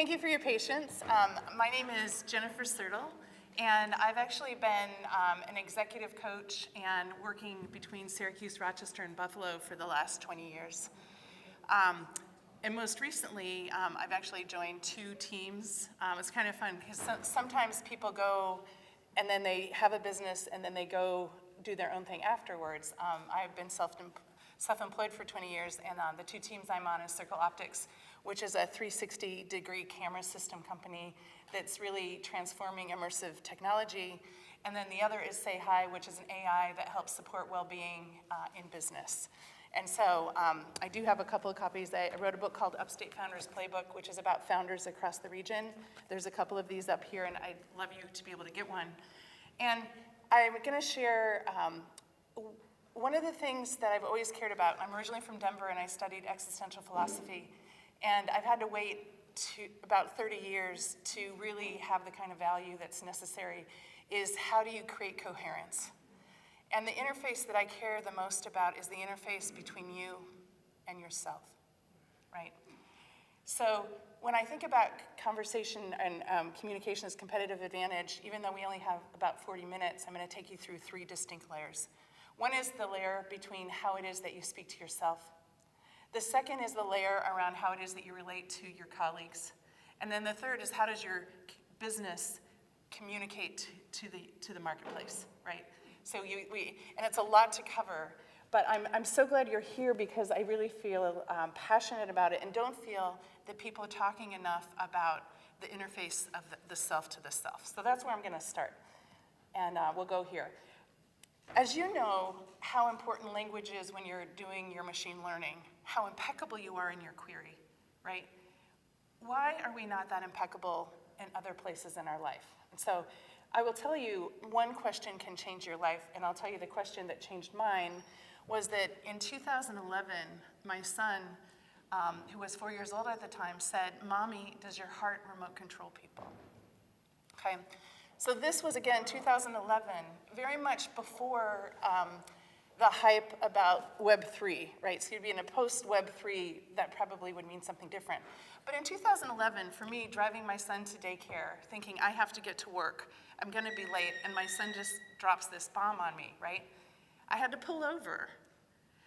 Thank you for your patience. My name is Jennifer Sertl, and I've actually been an executive coach and working between Syracuse, Rochester, and Buffalo for the last 20 years. And most recently, I've actually joined two teams. It's kind of fun because sometimes people go and then they have a business and then they go do their own thing afterwards. I've been self-employed for 20 years, and the two teams I'm on is Sertl Optics, which is a 360-degree camera system company that's really transforming immersive technology. And then the other is Say Hi, which is an AI that helps support well-being in business. And so I do have a couple of copies. I wrote a book called Upstate Founders Playbook, which is about founders across the region. There's a couple of these up here, and I'd love you to be able to get one. And I'm going to share one of the things that I've always cared about. I'm originally from Denver, and I studied existential philosophy. And I've had to wait about 30 years to really have the kind of value that's necessary, is how do you create coherence? And the interface that I care the most about is the interface between you and yourself, right? So when I think about conversation and communication as competitive advantage, even though we only have about 40 minutes, I'm going to take you through three distinct layers. One is the layer between how it is that you speak to yourself. The second is the layer around how it is that you relate to your colleagues. And then the third is how does your business communicate to the marketplace, right? So and it's a lot to cover, but I'm so glad you're here because I really feel passionate about it and don't feel that people are talking enough about the interface of the self to the self. So that's where I'm going to start, and we'll go here. As you know, how important language is when you're doing your machine learning, how impeccable you are in your query, right? Why are we not that impeccable in other places in our life? And so I will tell you, one question can change your life, and I'll tell you the question that changed mine was that in 2011, my son, who was 4 years old at the time, said, "Mommy, does your heart remote control people?" Okay. So this was, again, 2011, very much before the hype about Web 3, right? So you'd be in a post-Web 3, that probably would mean something different. But in 2011, for me, driving my son to daycare, thinking I have to get to work, I'm going to be late, and my son just drops this bomb on me, right? I had to pull over.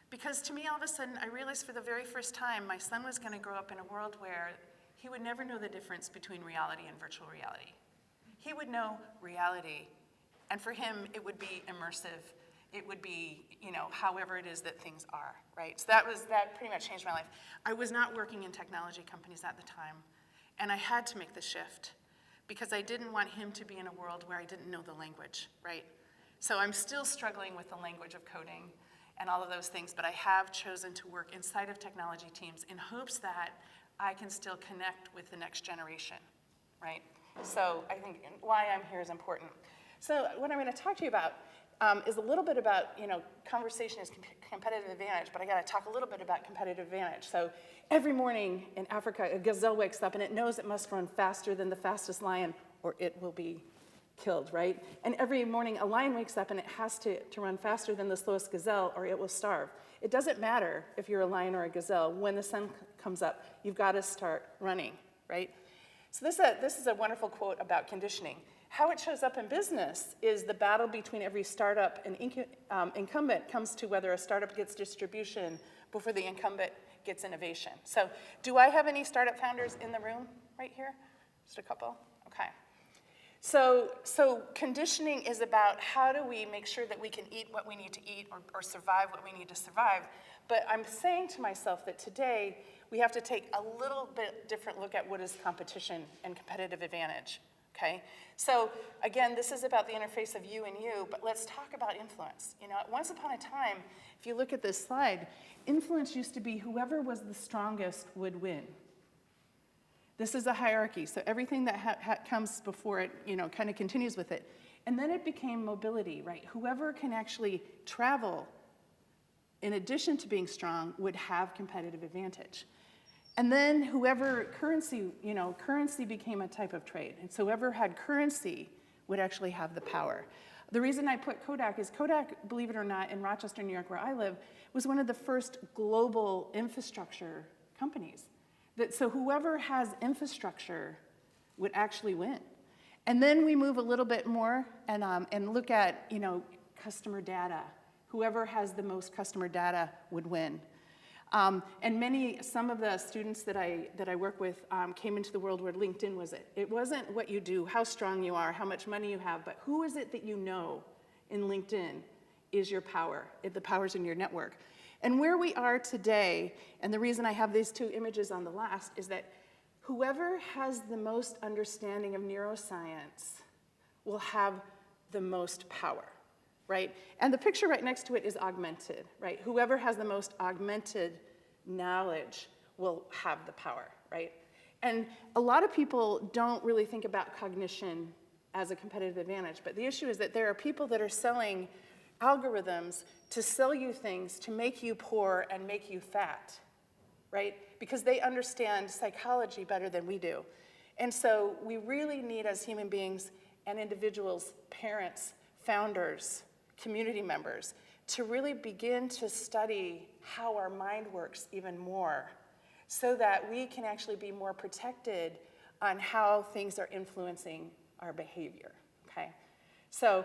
Because to me, all of a sudden, I realized for the very first time, my son was going to grow up in a world where he would never know the difference between reality and virtual reality. He would know reality, and for him, it would be immersive. It would be, however it is that things are, right? So that pretty much changed my life. I was not working in technology companies at the time, and I had to make the shift because I didn't want him to be in a world where I didn't know the language, right? So I'm still struggling with the language of coding and all of those things, but I have chosen to work inside of technology teams in hopes that I can still connect with the next generation, right? So I think why I'm here is important. So what I'm going to talk to you about is a little bit about, conversation is competitive advantage, but I got to talk a little bit about competitive advantage. So every morning in Africa, a gazelle wakes up and it knows it must run faster than the fastest lion or it will be killed, right? And every morning a lion wakes up and it has to run faster than the slowest gazelle or it will starve. It doesn't matter if you're a lion or a gazelle. When the sun comes up, you've got to start running, right? So this is a wonderful quote about conditioning. How it shows up in business is the battle between every startup and incumbent comes to whether a startup gets distribution before the incumbent gets innovation. So do I have any startup founders in the room right here? Just a couple? Okay. So conditioning is about how do we make sure that we can eat what we need to eat or survive what we need to survive. But I'm saying to myself that today we have to take a little bit different look at what is competition and competitive advantage. Okay, so again, this is about the interface of you and you, but let's talk about influence. Once upon a time, if you look at this slide, influence used to be whoever was the strongest would win. This is a hierarchy, so everything that comes before it, kind of continues with it. And then it became mobility, right? Whoever can actually travel, in addition to being strong, would have competitive advantage. And then whoever currency became a type of trade. And so whoever had currency would actually have the power. The reason I put Kodak is Kodak, believe it or not, in Rochester, New York, where I live, was one of the first global infrastructure companies. So whoever has infrastructure would actually win. And then we move a little bit more and look at, customer data. Whoever has the most customer data would win. And some of the students that I work with came into the world where LinkedIn was it. It wasn't what you do, how strong you are, how much money you have, but who is it that you know in LinkedIn is your power. The power's in your network. And where we are today, and the reason I have these two images on the last, is that whoever has the most understanding of neuroscience will have the most power, right? And the picture right next to it is augmented, right? Whoever has the most augmented knowledge will have the power, right? And a lot of people don't really think about cognition as a competitive advantage, but the issue is that there are people that are selling algorithms to sell you things to make you poor and make you fat, right? Because they understand psychology better than we do. And so we really need, as human beings and individuals, parents, founders, community members, to really begin to study how our mind works even more so that we can actually be more protected on how things are influencing our behavior, okay? So,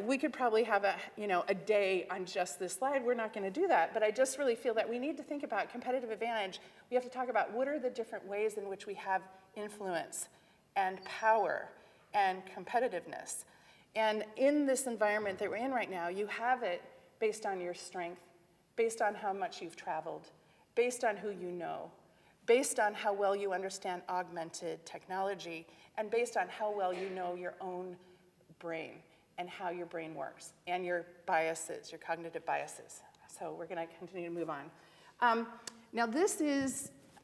we could probably have a day on just this slide. We're not going to do that, but I just really feel that we need to think about competitive advantage. We have to talk about what are the different ways in which we have influence and power and competitiveness. And in this environment that we're in right now, you have it based on your strength, based on how much you've traveled, based on who you know, based on how well you understand augmented technology, and based on how well you know your own brain and how your brain works, and your biases, your cognitive biases. So we're gonna continue to move on. Now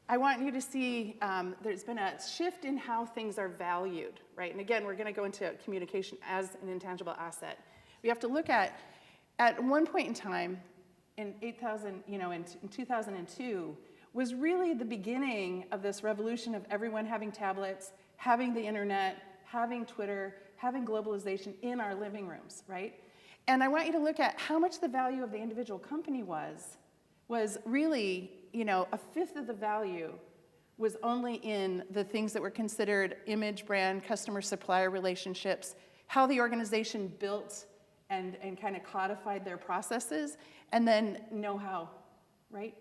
I want you to see there's been a shift in how things are valued, right? And again, we're gonna go into communication as an intangible asset. We have to look at one point in time, in 2002, was really the beginning of this revolution of everyone having tablets, having the internet, having Twitter, having globalization in our living rooms, right? And I want you to look at how much the value of the individual company was really, a fifth of the value was only in the things that were considered image, brand, customer, supplier relationships, how the organization built and kind of codified their processes, and then know-how, right?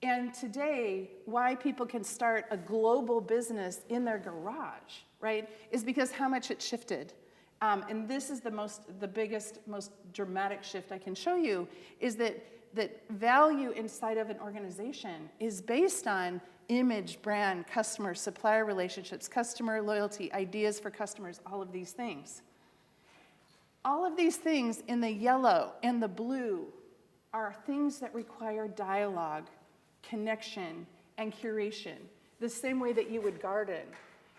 And today, why people can start a global business in their garage, right, is because how much it shifted. And this is the biggest, most dramatic shift I can show you, is that value inside of an organization is based on image, brand, customer, supplier relationships, customer loyalty, ideas for customers, all of these things. All of these things in the yellow and the blue are things that require dialogue, connection, and curation, the same way that you would garden.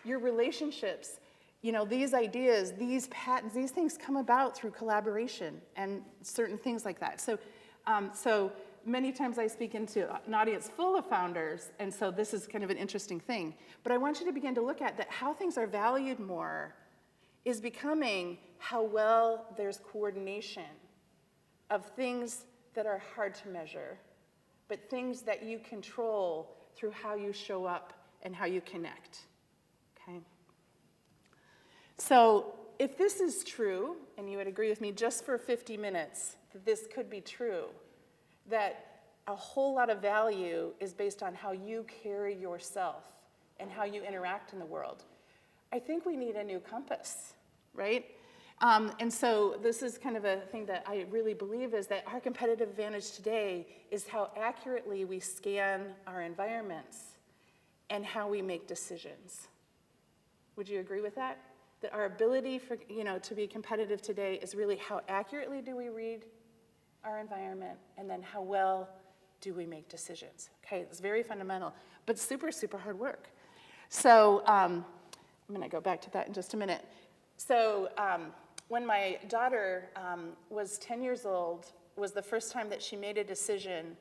Your relationships, these ideas, these patents, these things come about through collaboration and certain things like that. So many times I speak into an audience full of founders, and so this is kind of an interesting thing. But I want you to begin to look at that how things are valued more is becoming how well there's coordination of things that are hard to measure, but things that you control through how you show up and how you connect, okay? So if this is true, and you would agree with me just for 50 minutes, that this could be true, that a whole lot of value is based on how you carry yourself and how you interact in the world, I think we need a new compass, right? And so this is kind of a thing that I really believe is that our competitive advantage today is how accurately we scan our environments and how we make decisions. Would you agree with that? That our ability for, to be competitive today is really how accurately do we read our environment, and then how well do we make decisions? Okay, it's very fundamental, but super, super hard work. So I'm gonna go back to that in just a minute. So when my daughter was 10 years old, was the first time that she made a decision,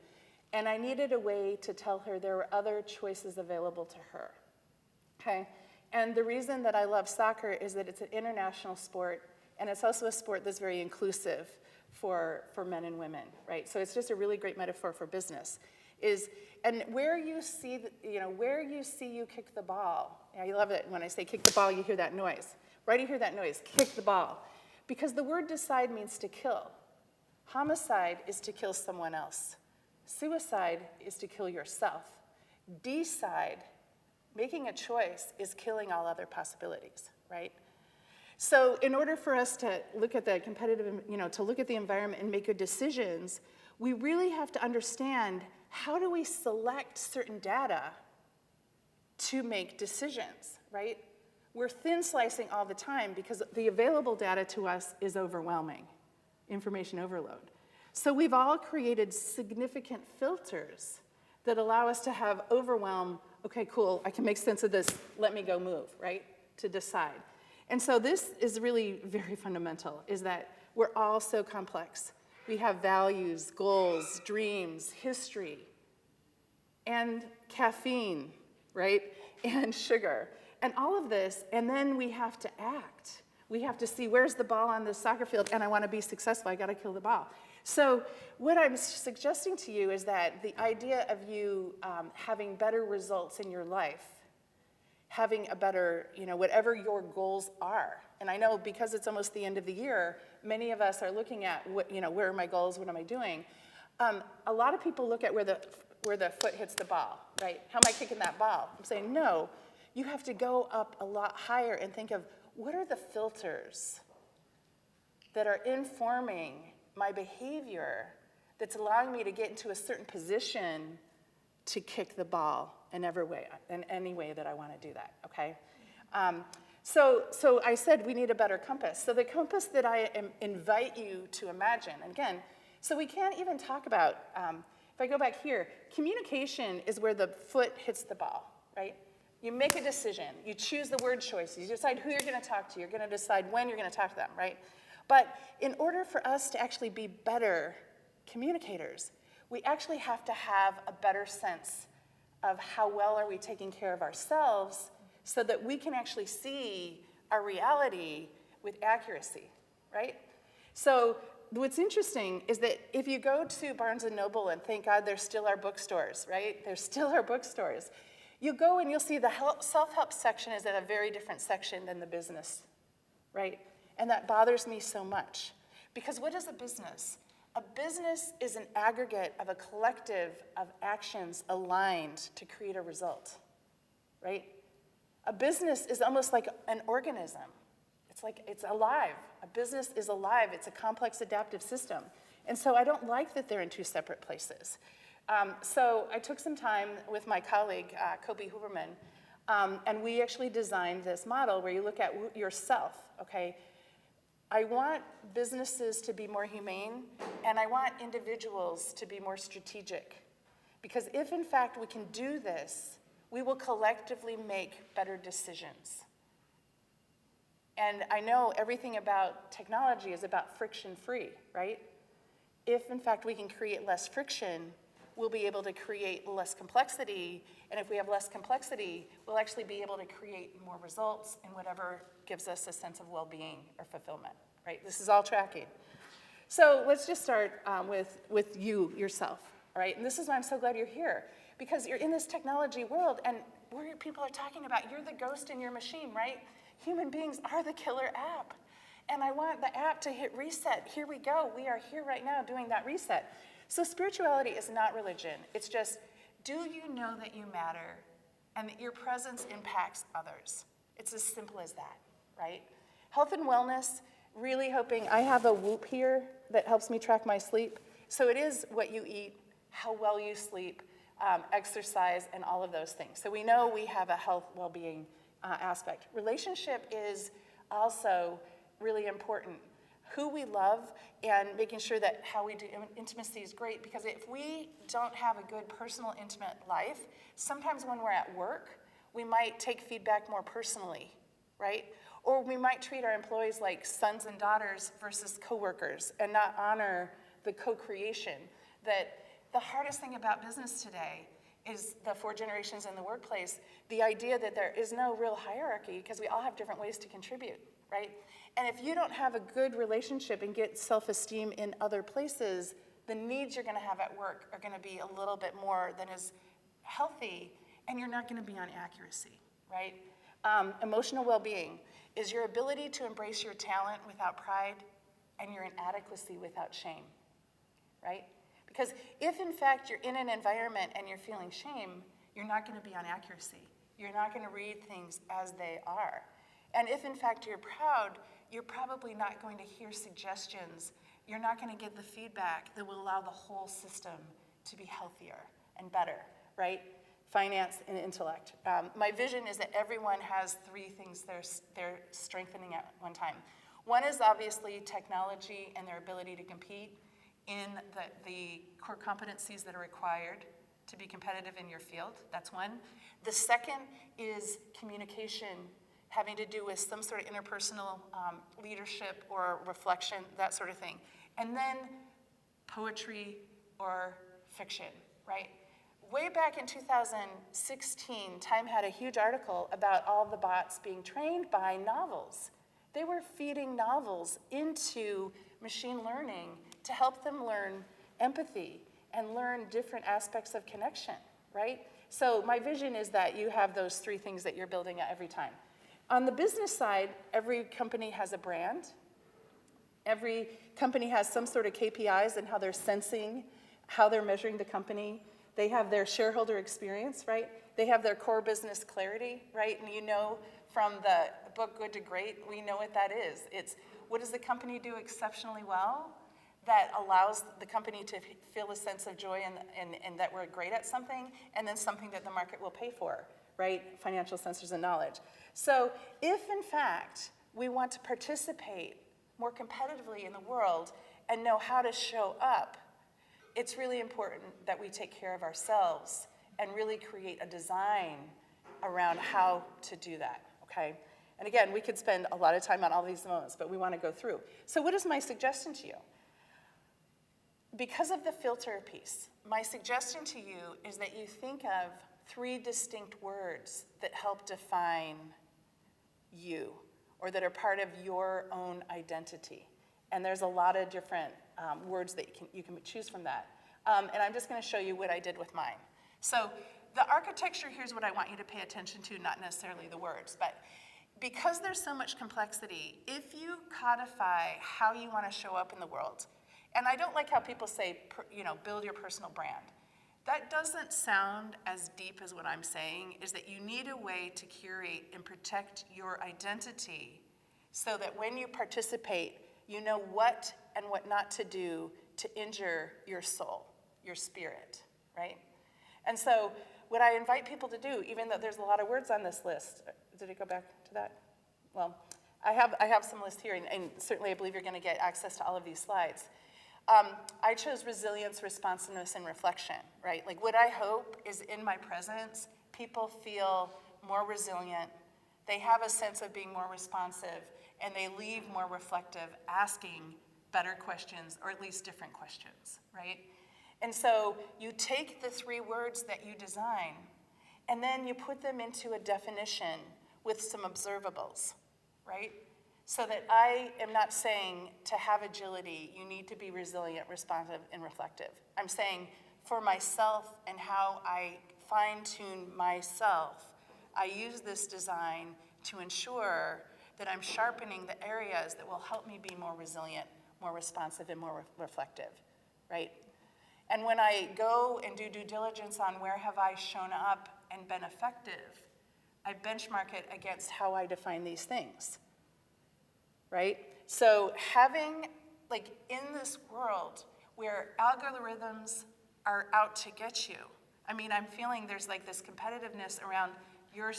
and I needed a way to tell her there were other choices available to her, okay? And the reason that I love soccer is that it's an international sport, and it's also a sport that's very inclusive for men and women, right? So it's just a really great metaphor for business. And where you see, where you see you kick the ball. I love it when I say kick the ball, you hear that noise. Why do you hear that noise? Kick the ball. Because the word decide means to kill. Homicide is to kill someone else. Suicide is to kill yourself. Decide, making a choice, is killing all other possibilities, right? So in order for us to look at the competitive, to look at the environment and make good decisions, we really have to understand how do we select certain data to make decisions, right? We're thin slicing all the time because the available data to us is overwhelming, information overload. So we've all created significant filters that allow us to have overwhelm, okay, cool, I can make sense of this, let me go move, right, to decide. And so this is really very fundamental, is that we're all so complex. We have values, goals, dreams, history, and caffeine, right, and sugar, and all of this, and then we have to act. We have to see where's the ball on the soccer field, and I want to be successful, I got to kill the ball. So what I'm suggesting to you is that the idea of you having better results in your life, having a better, whatever your goals are. And I know because it's almost the end of the year, many of us are looking at, where are my goals, what am I doing? A lot of people look at where the foot hits the ball, right? How am I kicking that ball? I'm saying, no, you have to go up a lot higher and think of what are the filters that are informing my behavior that's allowing me to get into a certain position to kick the ball in any way that I want to do that, okay? So I said we need a better compass. So the compass that I invite you to imagine, and again, so we can't even talk about, if I go back here, communication is where the foot hits the ball, right? You make a decision, you choose the word choices, you decide who you're going to talk to, you're going to decide when you're going to talk to them, right? But in order for us to actually be better communicators, we actually have to have a better sense of how well are we taking care of ourselves so that we can actually see our reality with accuracy, right? So what's interesting is that if you go to Barnes & Noble, and thank God there's still our bookstores, right? There's still our bookstores. You go and you'll see the self-help section is at a very different section than the business, right? And that bothers me so much. Because what is a business? A business is an aggregate of a collective of actions aligned to create a result, right? A business is almost like an organism. It's alive. A business is alive. It's a complex adaptive system. And so I don't like that they're in two separate places. So I took some time with my colleague, Kobe Huberman, and we actually designed this model where you look at yourself, okay? I want businesses to be more humane, and I want individuals to be more strategic. Because if, in fact, we can do this, we will collectively make better decisions. And I know everything about technology is about friction-free, right? If, in fact, we can create less friction, we'll be able to create less complexity, and if we have less complexity, we'll actually be able to create more results in whatever gives us a sense of well-being or fulfillment, right? This is all tracking. So let's just start with you, yourself, all right? And this is why I'm so glad you're here, because you're in this technology world, and where people are talking about, you're the ghost in your machine, right? Human beings are the killer app. And I want the app to hit reset. Here we go. We are here right now doing that reset. So spirituality is not religion. It's just, do you know that you matter and that your presence impacts others? It's as simple as that, right? Health and wellness, really hoping, I have a Whoop here that helps me track my sleep. So it is what you eat, how well you sleep, exercise, and all of those things. So we know we have a health, well-being aspect. Relationship is also really important. Who we love and making sure that how we do intimacy is great, because if we don't have a good personal, intimate life, sometimes when we're at work, we might take feedback more personally, right? Or we might treat our employees like sons and daughters versus coworkers and not honor the co-creation. That the hardest thing about business today is the 4 generations in the workplace, the idea that there is no real hierarchy because we all have different ways to contribute, right? And if you don't have a good relationship and get self-esteem in other places, the needs you're gonna have at work are gonna be a little bit more than is healthy, and you're not gonna be on accuracy, right? Emotional well-being is your ability to embrace your talent without pride and your inadequacy without shame, right? Because if in fact you're in an environment and you're feeling shame, you're not gonna be on accuracy. You're not gonna read things as they are. And if in fact you're proud, you're probably not going to hear suggestions. You're not gonna get the feedback that will allow the whole system to be healthier and better, right? Finance and intellect. My vision is that everyone has three things they're strengthening at one time. One is obviously technology and their ability to compete in the core competencies that are required to be competitive in your field. That's one. The second is communication, having to do with some sort of interpersonal leadership or reflection, that sort of thing. And then poetry or fiction, right? Way back in 2016, Time had a huge article about all the bots being trained by novels. They were feeding novels into machine learning to help them learn empathy and learn different aspects of connection, right? So my vision is that you have those three things that you're building at every time. On the business side, every company has a brand. Every company has some sort of KPIs and how they're sensing, how they're measuring the company. They have their shareholder experience, right? They have their core business clarity, right? And you know from the book Good to Great, we know what that is. It's what does the company do exceptionally well that allows the company to feel a sense of joy and that we're great at something, and then something that the market will pay for, right? Financial sensors and knowledge. So if in fact we want to participate more competitively in the world and know how to show up, it's really important that we take care of ourselves and really create a design around how to do that, okay? And again, we could spend a lot of time on all these moments, but we want to go through. So what is my suggestion to you? Because of the filter piece, my suggestion to you is that you think of three distinct words that help define you, or that are part of your own identity. And there's a lot of different words that you can choose from that. And I'm just gonna show you what I did with mine. So the architecture, here's what I want you to pay attention to, not necessarily the words, but because there's so much complexity, if you codify how you wanna show up in the world, and I don't like how people say, build your personal brand. That doesn't sound as deep as what I'm saying, is that you need a way to curate and protect your identity so that when you participate, you know what and what not to do to injure your soul, your spirit, right? And so what I invite people to do, even though there's a lot of words on this list, did it go back to that? Well, I have some lists here, and certainly I believe you're gonna get access to all of these slides. I chose resilience, responsiveness, and reflection, right? Like what I hope is in my presence, people feel more resilient, they have a sense of being more responsive, and they leave more reflective, asking better questions, or at least different questions, right? And so you take the three words that you design, and then you put them into a definition with some observables, right? So that I am not saying to have agility, you need to be resilient, responsive, and reflective. I'm saying for myself and how I fine-tune myself, I use this design to ensure that I'm sharpening the areas that will help me be more resilient, more responsive, and more reflective, right? And when I go and do due diligence on where have I shown up and been effective, I benchmark it against how I define these things. Right? So having, like in this world where algorithms are out to get you, I mean, I'm feeling there's like this competitiveness around your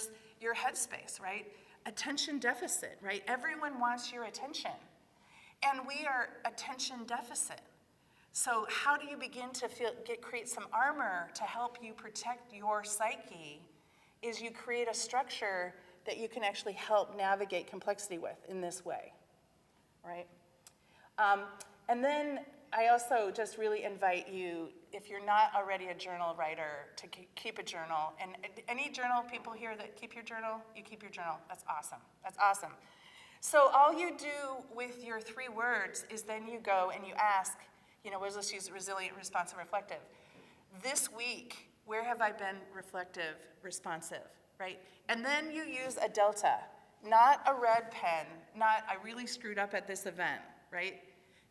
headspace, right? Attention deficit, right? Everyone wants your attention. And we are attention deficit. So how do you begin to create some armor to help you protect your psyche is you create a structure that you can actually help navigate complexity with in this way. Right? And then I also just really invite you, if you're not already a journal writer, to keep a journal. And any journal people here that keep your journal, you keep your journal. That's awesome. That's awesome. So all you do with your three words is then you go and you ask, let's use resilient, responsive, reflective. This week, where have I been reflective, responsive, right? And then you use a delta, not a red pen, not I really screwed up at this event, right?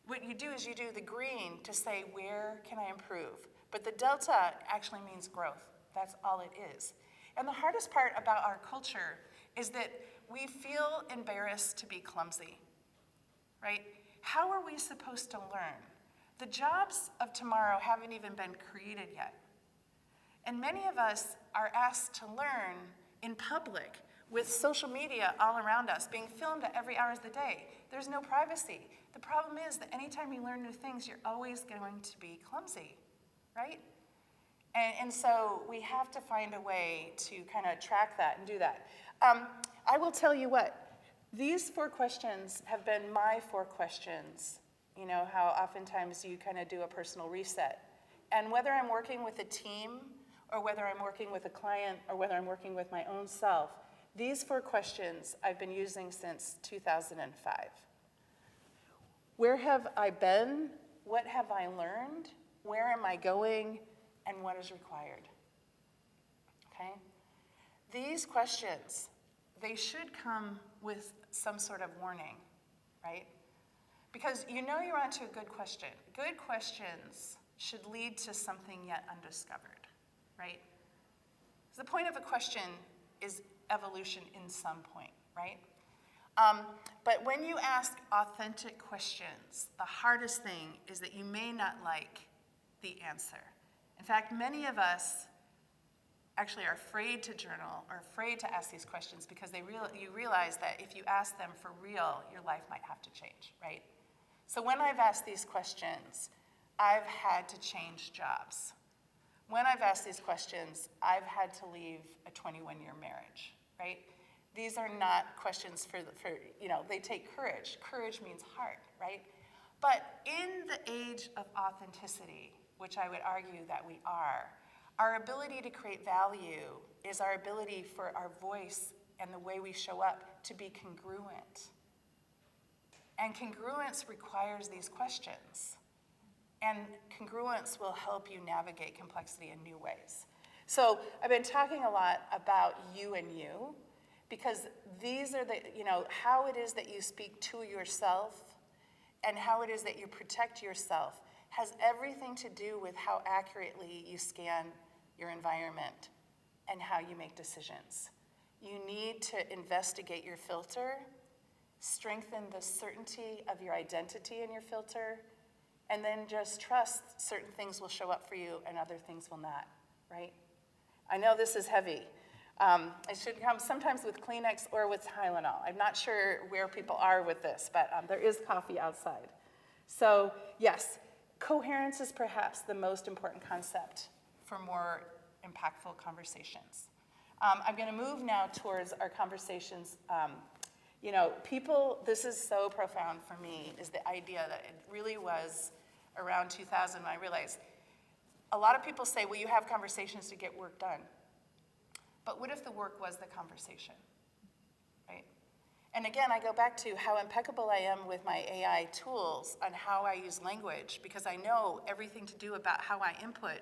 What you do is you do the green to say, where can I improve? But the delta actually means growth. That's all it is. And the hardest part about our culture is that we feel embarrassed to be clumsy, right? How are we supposed to learn? The jobs of tomorrow haven't even been created yet. And many of us are asked to learn in public with social media all around us, being filmed at every hour of the day. There's no privacy. The problem is that anytime you learn new things, you're always going to be clumsy, right? And so we have to find a way to kind of track that and do that. I will tell you what, these 4 questions have been my 4 questions. You know, how oftentimes you kind of do a personal reset. And whether I'm working with a team, or whether I'm working with a client, or whether I'm working with my own self, these 4 questions I've been using since 2005. Where have I been? What have I learned? Where am I going? And what is required? Okay? These questions, they should come with some sort of warning, right? Because you know you're onto a good question. Good questions should lead to something yet undiscovered, right? So the point of a question is evolution in some point, right? But when you ask authentic questions, the hardest thing is that you may not like the answer. In fact, many of us actually are afraid to journal or afraid to ask these questions because you realize that if you ask them for real, your life might have to change, right? So when I've asked these questions, I've had to change jobs. When I've asked these questions, I've had to leave a 21-year marriage, right? These are not questions for they take courage. Courage means heart, right? But in the age of authenticity, which I would argue that we are, our ability to create value is our ability for our voice and the way we show up to be congruent. And congruence requires these questions. And congruence will help you navigate complexity in new ways. So I've been talking a lot about you and you, because these are how it is that you speak to yourself and how it is that you protect yourself has everything to do with how accurately you scan your environment and how you make decisions. You need to investigate your filter, strengthen the certainty of your identity in your filter, and then just trust certain things will show up for you and other things will not, right? I know this is heavy. It should come sometimes with Kleenex or with Tylenol. I'm not sure where people are with this, but there is coffee outside. So yes, coherence is perhaps the most important concept for more impactful conversations. I'm going to move now towards our conversations. This is so profound for me, is the idea that it really was around 2000 when I realized a lot of people say, well, you have conversations to get work done. But what if the work was the conversation, right? And again, I go back to how impeccable I am with my AI tools on how I use language, because I know everything to do about how I input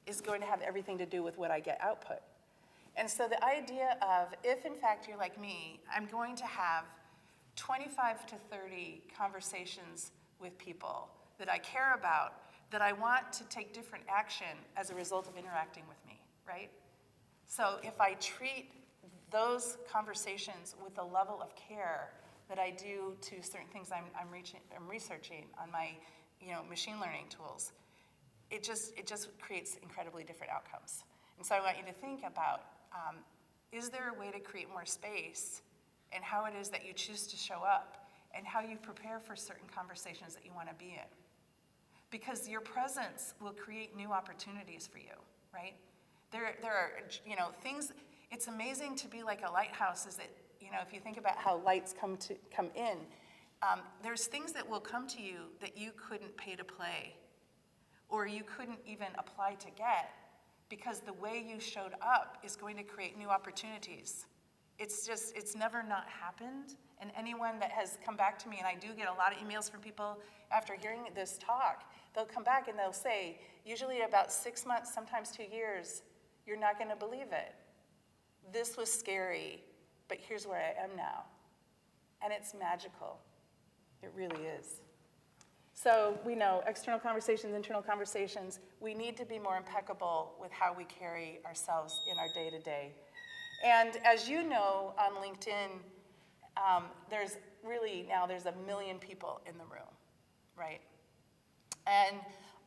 is going to have everything to do with what I get output. And so the idea of, if in fact you're like me, I'm going to have 25 to 30 conversations with people that I care about, that I want to take different action as a result of interacting with me, right? So if I treat those conversations with the level of care that I do to certain things I'm researching on my machine learning tools, it just creates incredibly different outcomes. And so I want you to think about, is there a way to create more space, and how it is that you choose to show up, and how you prepare for certain conversations that you want to be in. Because your presence will create new opportunities for you, right? There are things. It's amazing to be like a lighthouse. Is that if you think about how lights come in, there's things that will come to you that you couldn't pay to play, or you couldn't even apply to get, because the way you showed up is going to create new opportunities. it's never not happened. And anyone that has come back to me, and I do get a lot of emails from people after hearing this talk, they'll come back and they'll say, usually about 6 months, sometimes 2 years, you're not gonna believe it. This was scary, but here's where I am now. And it's magical. It really is. So we know external conversations, internal conversations, we need to be more impeccable with how we carry ourselves in our day-to-day. And as you know, on LinkedIn, there's 1 million people in the room, right? And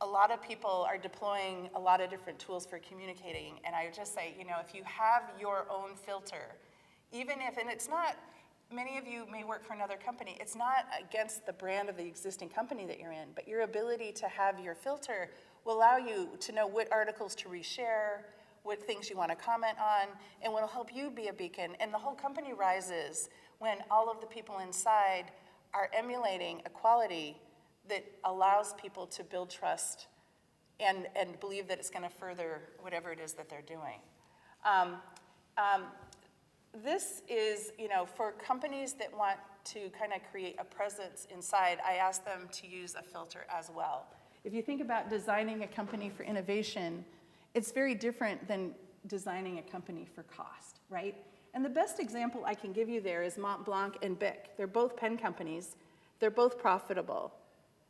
a lot of people are deploying a lot of different tools for communicating. And I would just say, if you have your own filter, even if, and it's not, many of you may work for another company, it's not against the brand of the existing company that you're in, but your ability to have your filter will allow you to know what articles to reshare, what things you want to comment on, and will help you be a beacon. And the whole company rises when all of the people inside are emulating a quality that allows people to build trust and believe that it's going to further whatever it is that they're doing. This is, for companies that want to kind of create a presence inside, I ask them to use a filter as well. If you think about designing a company for innovation, it's very different than designing a company for cost, right? And the best example I can give you there is Mont Blanc and Bic. They're both pen companies. They're both profitable,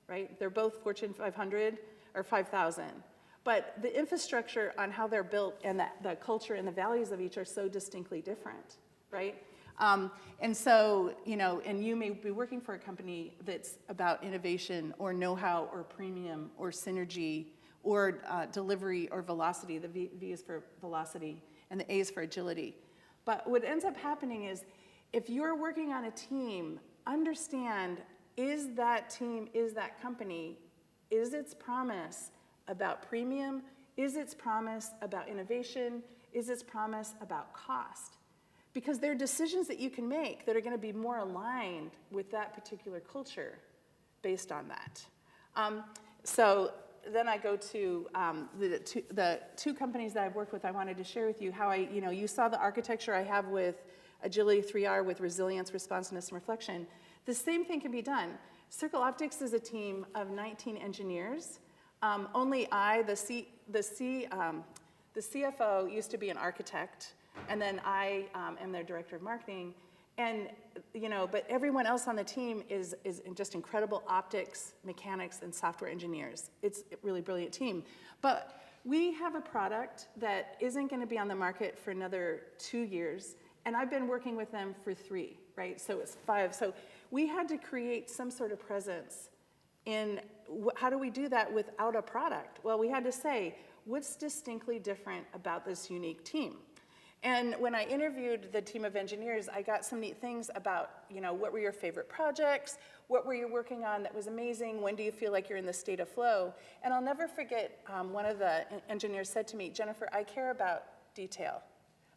right? They're both Fortune 500 or 5,000. But the infrastructure on how they're built and the culture and the values of each are so distinctly different, right? And so, and you may be working for a company that's about innovation or know-how or premium or synergy or delivery or velocity. The V is for velocity and the A is for agility. But what ends up happening is if you're working on a team, understand, is that team, is that company, is its promise about premium? Is its promise about innovation? Is its promise about cost? Because there are decisions that you can make that are going to be more aligned with that particular culture based on that. So then I go to the two companies that I've worked with. I wanted to share with you how you saw the architecture I have with Agility 3R with resilience, responsiveness, and reflection. The same thing can be done. Sertl Optics is a team of 19 engineers. Only I, the CFO, used to be an architect, and then I am their director of marketing. And but everyone else on the team is just incredible optics, mechanics, and software engineers. It's a really brilliant team. But we have a product that isn't going to be on the market for another 2 years, and I've been working with them for 3, right? So it's 5. So we had to create some sort of presence in how do we do that without a product? Well, we had to say, what's distinctly different about this unique team? And when I interviewed the team of engineers, I got some neat things about, what were your favorite projects? What were you working on that was amazing? When do you feel like you're in the state of flow? And I'll never forget, one of the engineers said to me, Jennifer, I care about detail.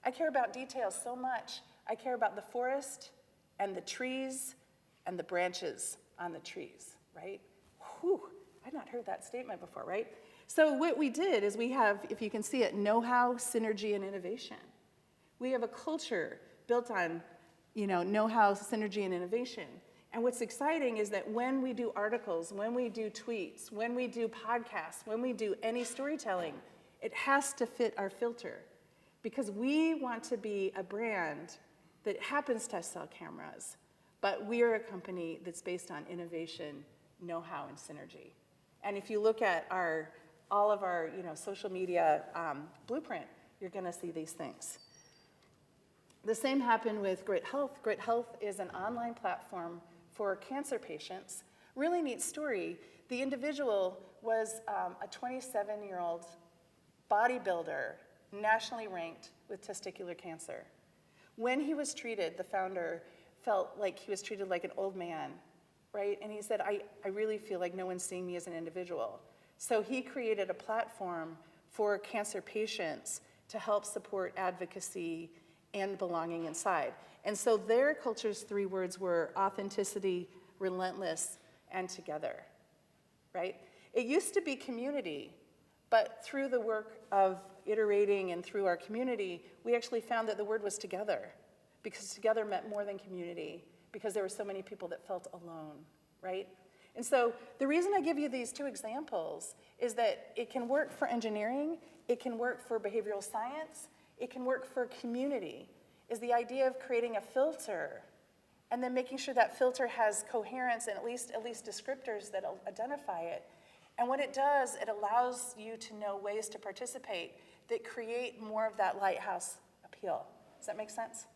I care about detail so much. I care about the forest and the trees and the branches on the trees, right? Whew, I'd not heard that statement before, right? So what we did is we have, if you can see it, know-how, synergy, and innovation. We have a culture built on, know-how, synergy, and innovation. And what's exciting is that when we do articles, when we do tweets, when we do podcasts, when we do any storytelling, it has to fit our filter. Because we want to be a brand that happens to sell cameras, but we're a company that's based on innovation, know-how, and synergy. And if you look at all of our social media blueprint, you're going to see these things. The same happened with Grit Health. Grit Health is an online platform for cancer patients. Really neat story. The individual was a 27-year-old bodybuilder, nationally ranked with testicular cancer. When he was treated, the founder felt like he was treated like an old man, right? And he said, I really feel like no one's seeing me as an individual. So he created a platform for cancer patients to help support advocacy and belonging inside. And so their culture's 3 words were authenticity, relentless, and together, right? It used to be community, but through the work of iterating and through our community, we actually found that the word was together. because together meant more than community, because there were so many people that felt alone, right? And so the reason I give you these two examples is that it can work for engineering, it can work for behavioral science, it can work for community, is the idea of creating a filter and then making sure that filter has coherence and at least descriptors that identify it. And what it does, it allows you to know ways to participate that create more of that lighthouse appeal. Does that make sense?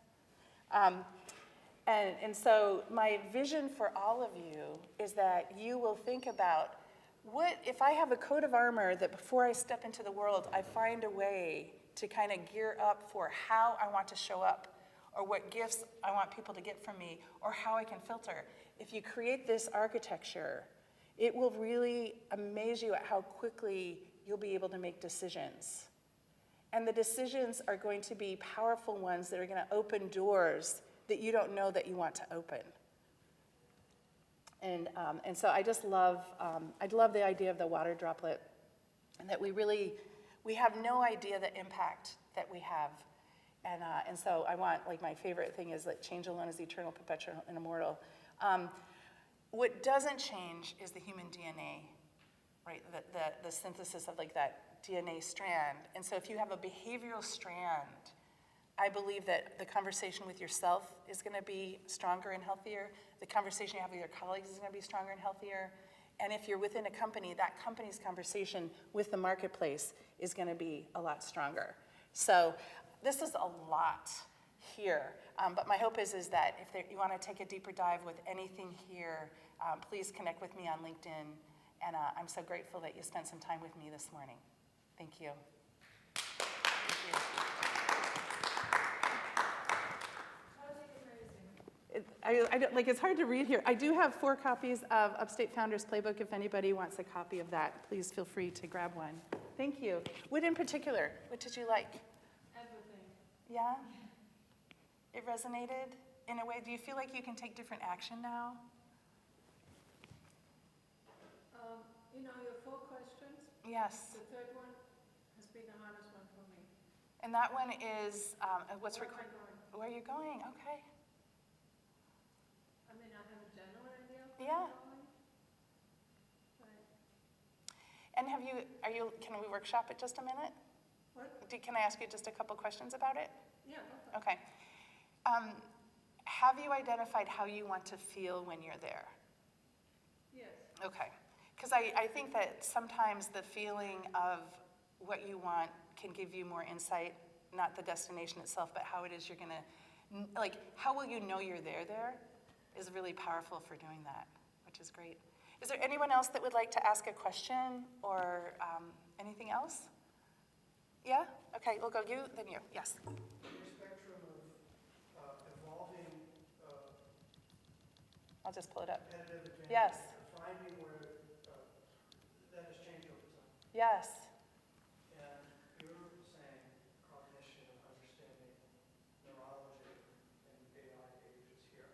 And so my vision for all of you is that you will think about, what if I have a coat of armor that before I step into the world, I find a way to kind of gear up for how I want to show up, or what gifts I want people to get from me, or how I can filter. If you create this architecture, it will really amaze you at how quickly you'll be able to make decisions. And the decisions are going to be powerful ones that are going to open doors that you don't know that you want to open. And so I just love, I love the idea of the water droplet, and that we have no idea the impact that we have. And so I want, like, my favorite thing is that change alone is eternal, perpetual, and immortal. What doesn't change is the human DNA, right? The synthesis of, like, that DNA strand. And so if you have a behavioral strand, I believe that the conversation with yourself is going to be stronger and healthier. The conversation you have with your colleagues is going to be stronger and healthier. And if you're within a company, that company's conversation with the marketplace is going to be a lot stronger. So this is a lot here. But my hope is that if you want to take a deeper dive with anything here, please connect with me on LinkedIn. And I'm so grateful that you spent some time with me this morning. Thank you. Thank you. It's hard to read here. I do have 4 copies of Upstate Founders Playbook. If anybody wants a copy of that, please feel free to grab one. Thank you. What in particular? What did you like? Everything. Yeah? It resonated in a way. Do you feel like you can take different action now? Your 4 questions. Yes. The third one has been the hardest one for me. And that one is what's Where am I required. going? Where are you going? Okay. I mean, I have a general idea of where Yeah. I'm going. But And can we workshop it just a minute? what? Can I ask you just a couple questions about it? Yeah, go for it. Okay. Have you identified how you want to feel when you're there? Yes. Okay. Because I think that sometimes the feeling of what you want can give you more insight, not the destination itself, but how it is you're going to, like, how will you know you're there is really powerful for doing that, which is great. Is there anyone else that would like to ask a question or anything else? Yeah? Okay, we'll go you, then you. Yes. In your spectrum of evolving I'll just pull it up. competitive advantage, Yes. finding where that has changed over time. Yes. And you're saying cognition and understanding neurology and AI ages here.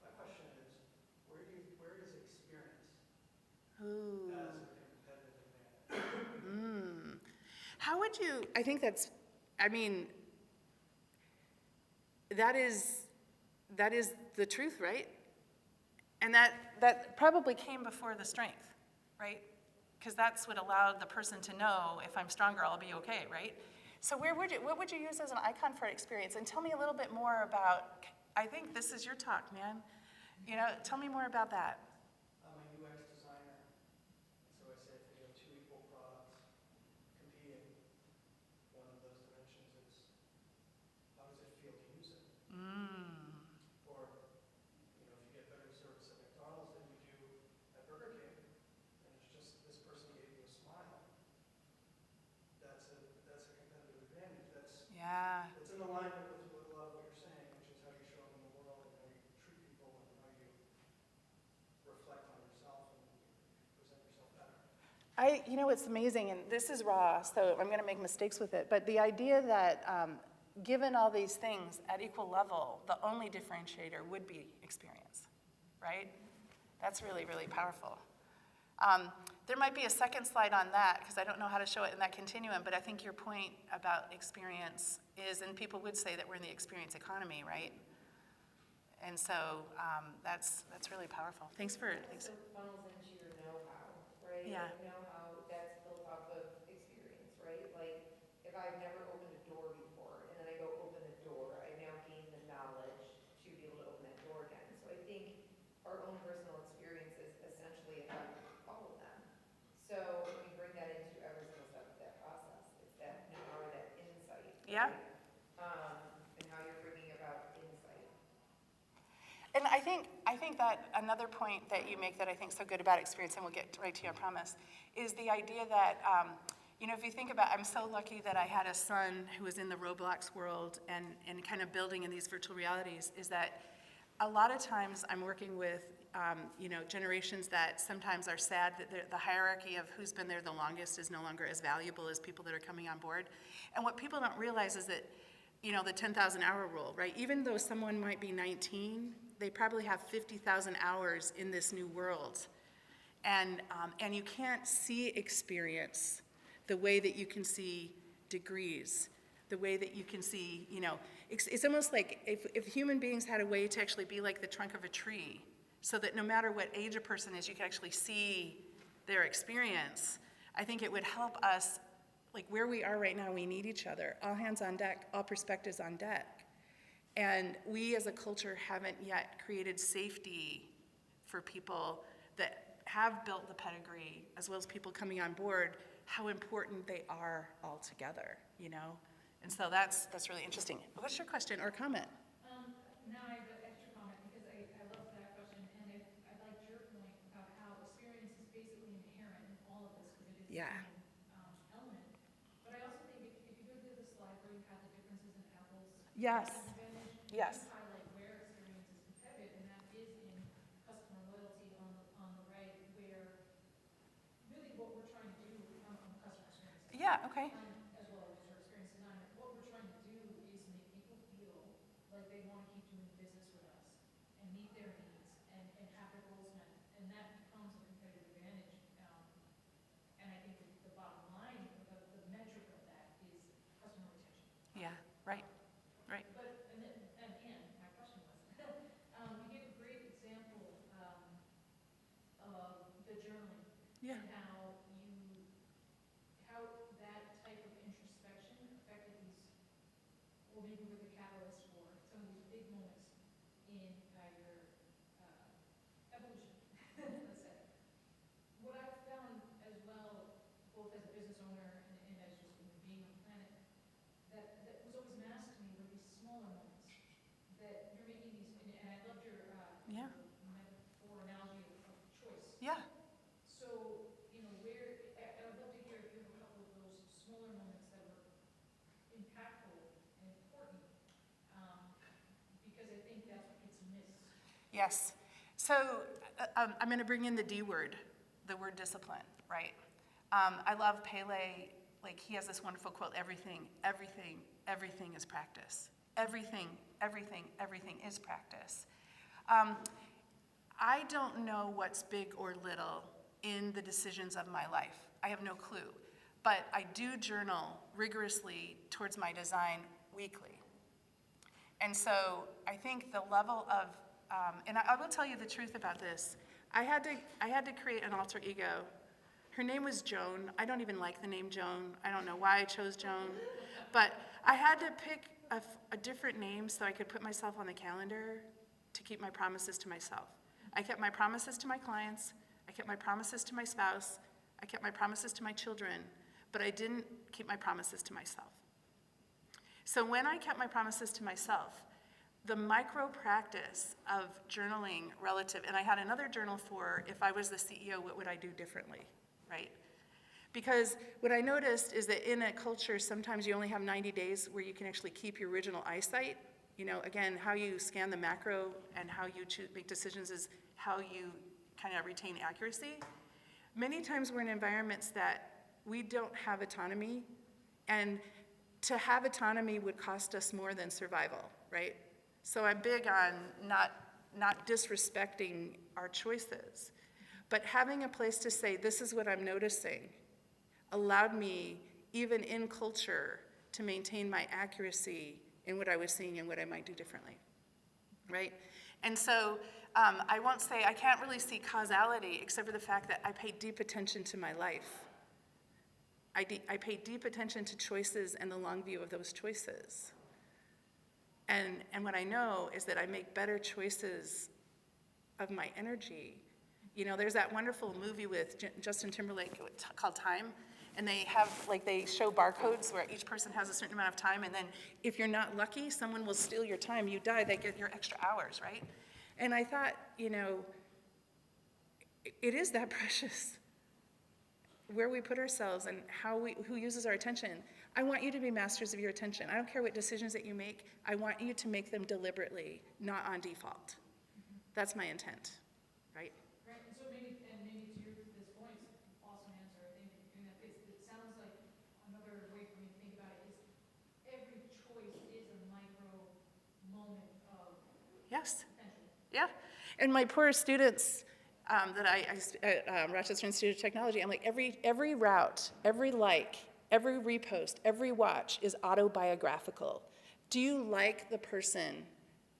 My question is, where is experience Ooh. as a competitive advantage? How would you, I think that is the truth, right? And that probably came before the strength, right? Because that's what allowed the person to know, if I'm stronger, I'll be okay, right? So what would you use as an icon for experience? And tell me a little bit more about, I think this is your talk, man. Tell me more about that. I'm a UX designer, so I say if you have 2 equal products competing, one of those dimensions is how does it feel to use it? Or, if you get better service at McDonald's than you do at Burger King, and it's just this person gave you a smile, that's a competitive advantage. That's in alignment with a lot of what you're saying, which is how you show up in the world and how you treat people and how you reflect on yourself and present yourself better. It's amazing, and this is raw, so I'm going to make mistakes with it, but the idea that given all these things at equal level, the only differentiator would be experience, right? That's really, really powerful. There might be a second slide on that, because I don't know how to show it in that continuum, but I think your point about experience is, and people would say that we're in the experience economy, right? And so that's really powerful. Thanks. So it funnels into your know-how, right? Yeah. Like know-how that's built off of experience, right? Like if I've never opened a door before and then I go open the door, I now gain the knowledge to be able to open that door again. So I think our own personal experiences essentially affect all of them. So when we bring that into every single step of that process, it's that know-how or that insight. Yeah. Right? And how you're bringing about insight. And I think that another point that you make that I think is so good about experience, and we'll get right to your promise, is the idea that, if you think about, I'm so lucky that I had a son who was in the Roblox world and kind of building in these virtual realities, is that a lot of times I'm working with, generations that sometimes are sad that the hierarchy of who's been there the longest is no longer as valuable as people that are coming on board. And what people don't realize is that, the 10,000 hour rule, right? Even though someone might be 19, they probably have 50,000 hours in this new world. And you can't see experience the way that you can see degrees, the way that you can see, it's almost like if human beings had a way to actually be like the trunk of a tree, so that no matter what age a person is, you can actually see their experience, I think it would help us, like where we are right now, we need each other. All hands on deck, all perspectives on deck. And we as a culture haven't yet created safety for people that have built the pedigree, as well as people coming on board, how important they are all together, And so that's really interesting. What's your question or comment? Now I have an extra comment because I love that question, and I liked your point about how experience is basically inherent in all of this because it is Yeah. a human element. But I also think if you go to the slide where you have the differences in Apple's Yes. advantage, Yes. you highlight where experience is competitive, and that is in customer loyalty on the right, where really what we're trying to do on the customer experience side, Yeah, okay. as well as user experience design, what we're trying to do is make people feel like they want to keep doing business with us and meet their needs and have their goals met, and that becomes a competitive advantage. And I think the bottom line, the metric of that is customer retention. Yeah, right. But, and my question was, you gave a great example of the journaling. Yeah. And how that type of introspection affected these, or maybe were the catalyst for some of these big moments in your evolution, let's say. What I've found as well, both as a business owner and as just a human being on the planet, that was always masked to me were these smaller moments that you're making these, and I loved your Yeah. metaphor analogy of choice. Yeah. So, I'd love to hear if you have a couple of those smaller moments that were impactful and important, because I think that's what gets missed. Yes. So I'm going to bring in the D word, the word discipline, right? I love Pele. Like, he has this wonderful quote, everything is practice. Everything is practice. I don't know what's big or little in the decisions of my life. I have no clue. But I do journal rigorously towards my design weekly. And so I think the level of, and I will tell you the truth about this. I had to create an alter ego. Her name was Joan. I don't even like the name Joan. I don't know why I chose Joan. But I had to pick a different name so I could put myself on the calendar to keep my promises to myself. I kept my promises to my clients. I kept my promises to my spouse. I kept my promises to my children. But I didn't keep my promises to myself. So when I kept my promises to myself, the micro practice of journaling relative, and I had another journal for if I was the CEO, what would I do differently, right? Because what I noticed is that in a culture, sometimes you only have 90 days where you can actually keep your original eyesight. Again, how you scan the macro and how you make decisions is how you kind of retain accuracy. Many times we're in environments that we don't have autonomy, and to have autonomy would cost us more than survival, right? So I'm big on not disrespecting our choices. But having a place to say, this is what I'm noticing, allowed me, even in culture, to maintain my accuracy in what I was seeing and what I might do differently, right? And so I won't say, I can't really see causality except for the fact that I pay deep attention to my life. I pay deep attention to choices and the long view of those choices. And what I know is that I make better choices of my energy. You know, there's that wonderful movie with Justin Timberlake called Time, and they show barcodes where each person has a certain amount of time, and then if you're not lucky, someone will steal your time, you die, they get your extra hours, right? And I thought, you know, it is that precious where we put ourselves and who uses our attention. I want you to be masters of your attention. I don't care what decisions that you make. I want you to make them deliberately, not on default. That's my intent, right? Right, and so maybe to this point, awesome answer, I think, in that it sounds like another way for me to think about it is every choice is a micro moment of Yes, potential. yeah. And my poor students that at Rochester Institute of Technology, I'm like, every route, every like, every repost, every watch is autobiographical. Do you like the person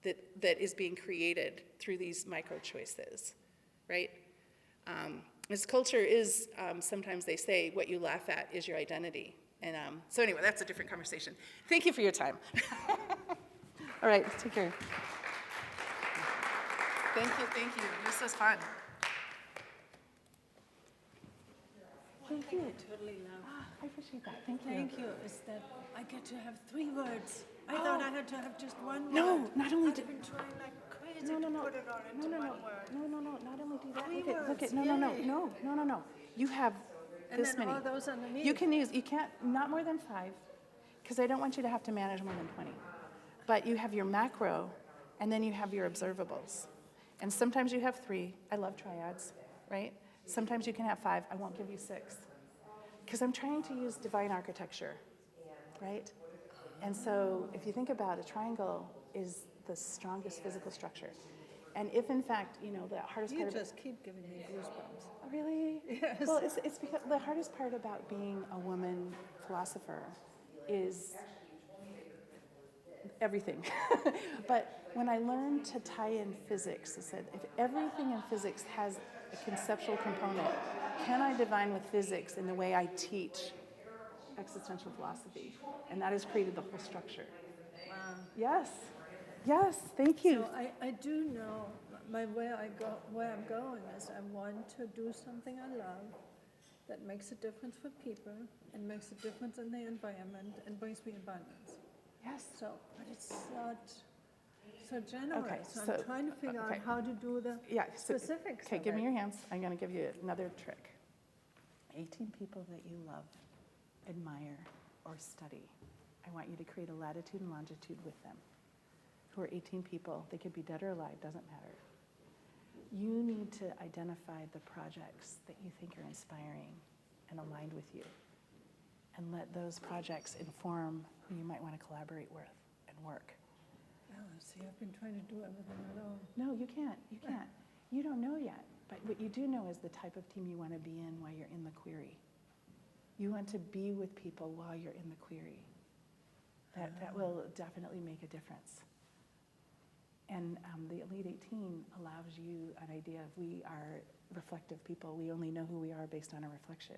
that is being created through these micro choices, right? This culture is, sometimes they say, what you laugh at is your identity. And so anyway, that's a different conversation. Thank you for your time. All right, take care. Thank you. This was fun. Thank you. I totally love. I appreciate that. Thank you. Thank you. Is that I get to have 3 words. I thought I had to have just 1 word. No, not only I've do. been trying like crazy No, to put it all into one word. No. Not only do that. 3 Look at. words, No. You have And this then many. all those underneath. You can use. You can't. Not more than 5, because I don't want you to have to manage more than 20. But you have your macro, and then you have your observables, and sometimes you have 3. I love triads, right? Sometimes you can have 5. I won't give you 6. Because I'm trying to use divine architecture, right? And so if you think about it, a triangle is the strongest physical structure. And if in fact, you know, the hardest You part just keep giving me goosebumps. Oh, really? Yes. Well, it's because the hardest part about being a woman philosopher is everything. But when I learned to tie in physics, I said, if everything in physics has a conceptual component, can I divine with physics in the way I teach existential philosophy? And that has created the whole structure. Wow. Yes, thank you. So I do know where I'm going is I want to do something I love that makes a difference for people and makes a difference in the environment and brings me abundance. Yes. So, but it's not so generous. Okay, So so- I'm trying to figure okay. out how to do the Yeah, so, specifics okay, of give me it. your hands. I'm going to give you another trick. 18 people that you love, admire, or study. I want you to create a latitude and longitude with them. Who are 18 people. They could be dead or alive, doesn't matter. You need to identify the projects that you think are inspiring and aligned with you. And let those projects inform who you might want to collaborate with and work. Oh, see, I've been trying to do everything alone. No, you can't. You don't know yet. But what you do know is the type of team you want to be in while you're in the query. You want to be with people while you're in the query. That will definitely make a difference. And the Elite 18 allows you an idea of we are reflective people. We only know who we are based on our reflection.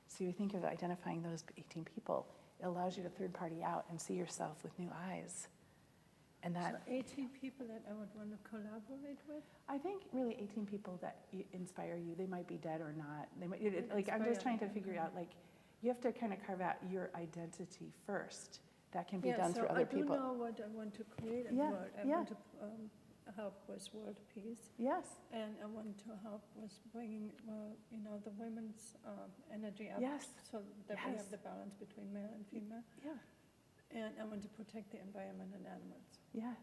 So you think of identifying those 18 people. It allows you to third party out and see yourself with new eyes. And that, So 18 people that I would want to collaborate with? I think really 18 people that inspire you. They might be dead or not. They might, Would I'm just trying inspire to me, figure okay. out, like, you have to kind of carve out your identity first. That can be Yeah, done so through other I do people. know what I want to create in Yeah, the world. I yeah. want to help with world peace, Yes, and I want to help with bringing, the women's energy up. Yes, So that we yes. have the balance between male and female. yeah, And I want to protect the environment and animals. yeah.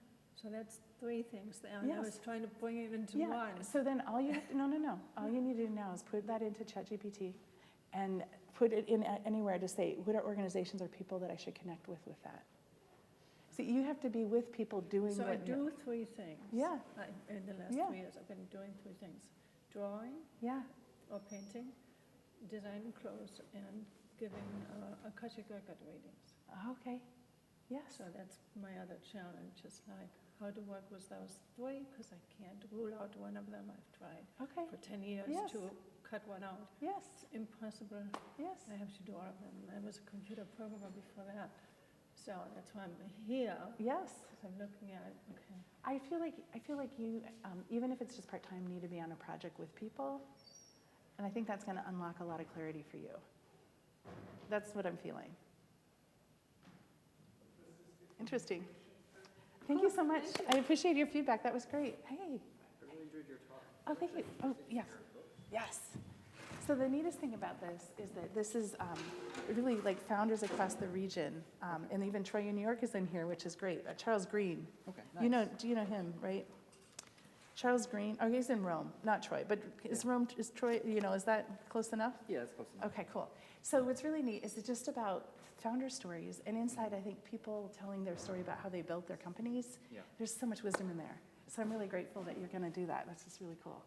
So that's 3 things there. And I Yes. was trying to bring it into Yeah, one. so then all you have to, no. All you need to do now is put that into ChatGPT and put it in anywhere to say, what are organizations or people that I should connect with that? See, you have to be with people doing So I what. do 3 things. Yeah. In the last Yeah. 3 years, I've been doing 3 things. drawing Yeah. or painting, designing clothes, and giving Akashic record readings. Okay. Yes. So that's my other challenge, is like how to work with those three, because I can't rule out one of them. I've tried Okay. for 10 years Yes. to cut one out. Yes. It's impossible. Yes. I have to do all of them. I was a computer programmer before that. So that's why I'm here. Yes. I'm looking at, okay, I feel like you, even if it's just part-time, need to be on a project with people. And I think that's going to unlock a lot of clarity for you. That's what I'm feeling. Interesting. Thank you so much. I appreciate your feedback. That was great. Hey. I really enjoyed your talk. Oh, thank you. Oh, yes. Yes. So the neatest thing about this is that this is really like founders across the region, and even Troy in New York is in here, which is great. Charles Green. Okay, Do you know him, right? Charles Green. Oh, he's in Rome, not Troy, but is Troy? Is that close enough? Yeah, that's close enough. Okay, cool. So what's really neat is it's just about founder stories, and inside, I think people telling their story about how they built their companies. Yeah. There's so much wisdom in there. So I'm really grateful that you're going to do that. That's just really cool.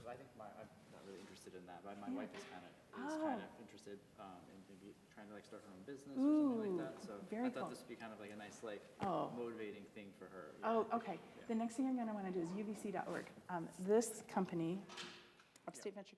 I think I'm not really interested in that, but my Yeah. wife is kind of Oh. interested in maybe trying to like start her own business or something Ooh, like that. So very I thought cool. this would be kind of like a nice like Oh. motivating thing for her. Oh, okay. The next thing you're going to want to do is uvc.org. This company, Upstate Venture